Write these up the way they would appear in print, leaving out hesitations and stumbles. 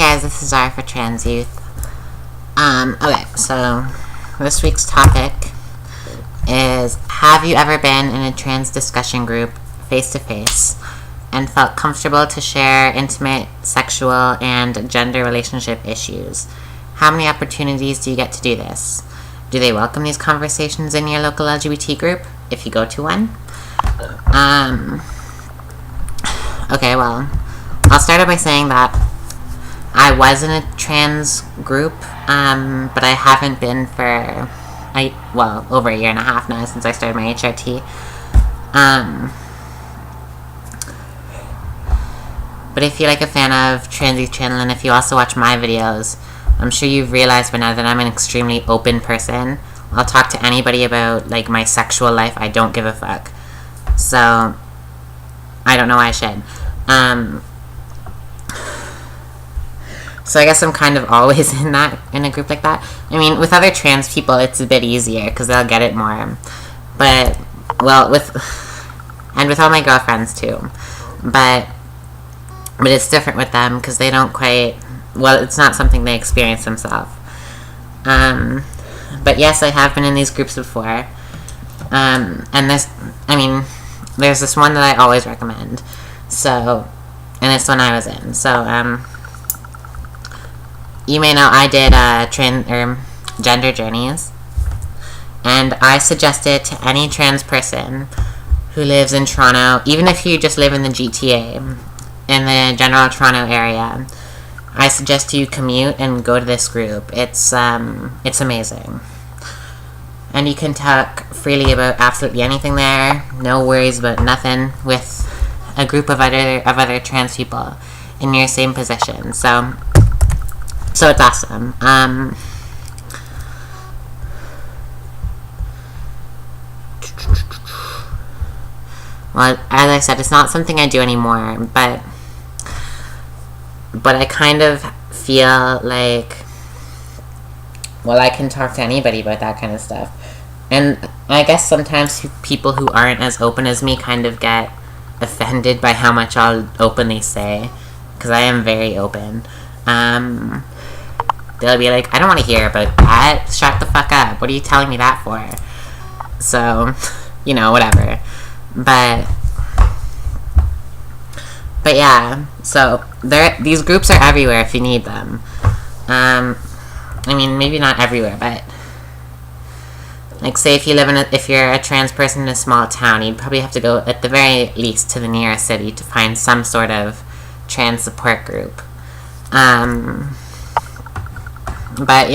guys, this is R for Trans Youth. Okay, so this week's topic is, have you ever been in a trans discussion group face-to-face and felt comfortable to share intimate, sexual, and gender relationship issues? How many opportunities do you get to do this? Do they welcome these conversations in your local LGBT group, if you go to one? Okay, well, I'll start out by saying that I was in a trans group, but I haven't been for, over a year and a half now since I started my HRT. But if you're like a fan of Trans Youth Channel, and if you also watch my videos, I'm sure you've realized by now that I'm an extremely open person. I'll talk to anybody about, like, my sexual life. I don't give a fuck. So, I don't know why I should. So I guess I'm kind of always in a group like that. I mean, with other trans people, it's a bit easier, because they'll get it more. But, well, with all my girlfriends, too. But it's different with them, because they don't quite, well, it's not something they experience themselves. But yes, I have been in these groups before. And there's this one that I always recommend. So, and it's one I was in. So, you may know I did gender journeys, and I suggest it to any trans person who lives in Toronto, even if you just live in the GTA, in the general Toronto area. I suggest you commute and go to this group. It's amazing, and you can talk freely about absolutely anything there. No worries about nothing with a group of other trans people in your same position. So it's awesome. Well, as I said, it's not something I do anymore, but I kind of feel like, well, I can talk to anybody about that kind of stuff. And I guess sometimes people who aren't as open as me kind of get offended by how much I'll openly say, because I am very open. They'll be like, I don't want to hear about that. Shut the fuck up. What are you telling me that for? So, whatever. But yeah, so these groups are everywhere if you need them. Maybe not everywhere, but like, say if you're a trans person in a small town, you'd probably have to go at the very least to the nearest city to find some sort of trans support group. But,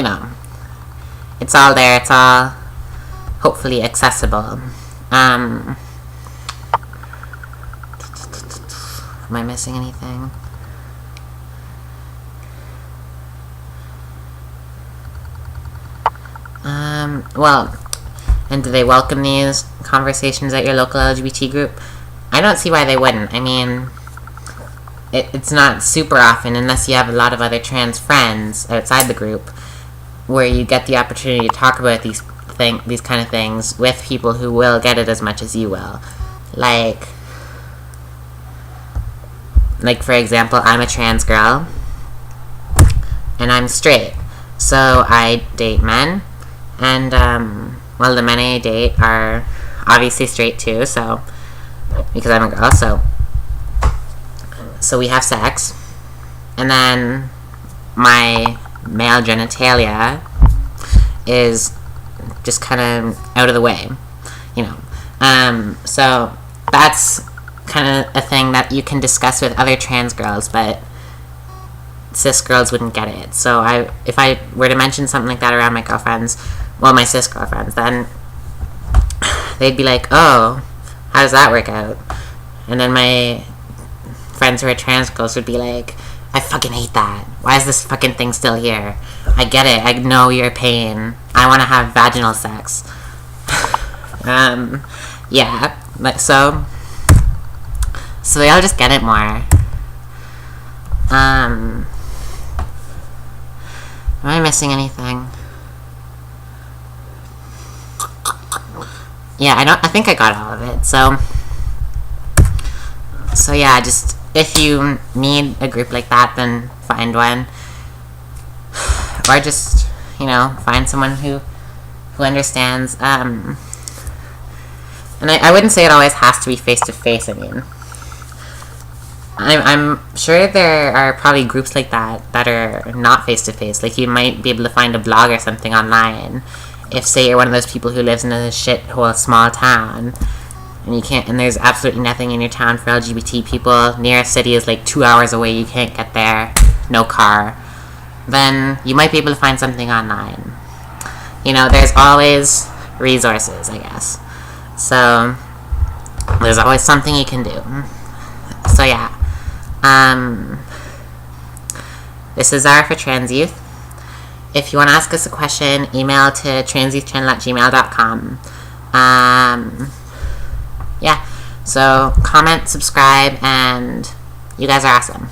it's all there. It's all hopefully accessible. Am I missing anything? Well, and do they welcome these conversations at your local LGBT group? I don't see why they wouldn't. I mean, it's not super often, unless you have a lot of other trans friends outside the group, where you get the opportunity to talk about these kind of things with people who will get it as much as you will. Like for example, I'm a trans girl, and I'm straight, so I date men, and the men I date are obviously straight too, so, because I'm a girl, so we have sex, and then my male genitalia is just kind of out of the way, so that's kind of a thing that you can discuss with other trans girls, but cis girls wouldn't get it. So if I were to mention something like that around my girlfriends, well, my cis girlfriends, then they'd be like, oh, how does that work out? And then my friends who are trans girls would be like, I fucking hate that. Why is this fucking thing still here? I get it. I know your pain. I want to have vaginal sex. Yeah. So they all just get it more. Am I missing anything? Yeah, I think I got all of it. So yeah, just if you need a group like that, then find one. Or just, find someone who understands. And I wouldn't say it always has to be face-to-face. I mean, I'm sure there are probably groups like that are not face-to-face. Like, you might be able to find a blog or something online. If, say, you're one of those people who lives in a shithole small town, and there's absolutely nothing in your town for LGBT people, nearest city is like 2 hours away, you can't get there, no car, then you might be able to find something online. There's always resources, I guess. So, there's always something you can do. So, yeah. This is Zara for Trans Youth. If you want to ask us a question, email to transyouthchannel@gmail.com. Yeah. So, comment, subscribe, and you guys are awesome.